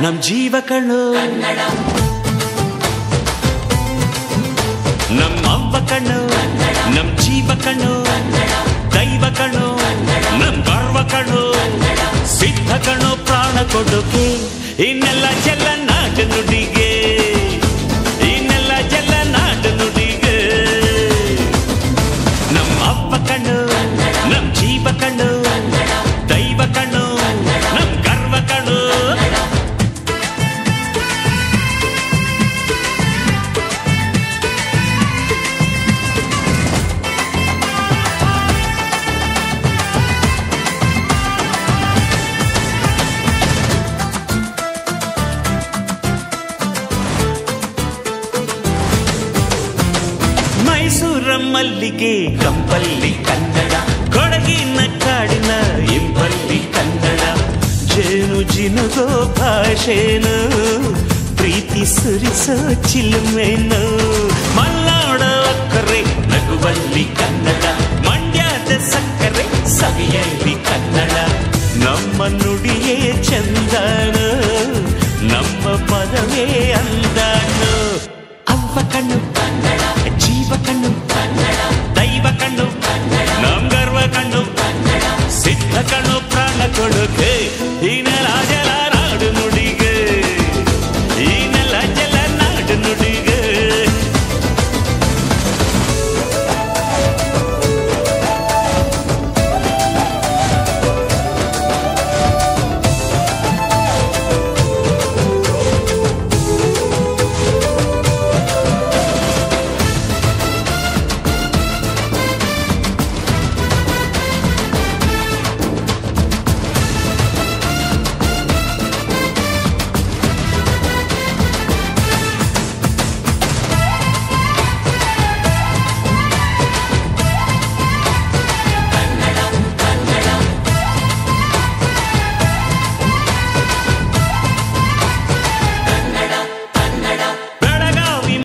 ನಮ್ ಜೀವ ಕಣ್ಣು ನಮ್ಮ ಅವ್ವ ಕಣ್ಣು ನಮ್ ಜೀವ ಕಣ್ಣು ದೈವ ಕಣ್ಣು ನಮ್ ಗರ್ವ ಕಣ್ಣು ಸಿದ್ಧ ಕಣ್ಣು ಪ್ರಾಣ ಕೊಡೋಕೆ ಇನ್ನೆಲ್ಲ ಜಲ ನಾಡು ನುಡಿಗೆ ಇನ್ನೆಲ್ಲ ಜಲ ನಾಡು ನುಡಿಗೆ ನಮ್ಮ ಅವ್ವ ಕಣ್ಣು ನಮ್ ಜೀವ ಕಣ್ಣು ದೈವ ಕಣ್ಣು ನಮ್ ಗರ್ವ ಕಣ್ಣು ಮೈಸೂರ ಮಲ್ಲಿಗೆ ಕಂಪಲ್ಲಿ ಕನ್ನಡ ಕೊಡಗಿನ ಕಾಡಿನ ಇಂಪಲ್ಲಿ ಕನ್ನಡ ಜೇನು ಜಿನುಗೋ ಭಾಷೆನು ಪ್ರೀತಿ ಸುರಿಸೋ ಚಿಲುಮೆನು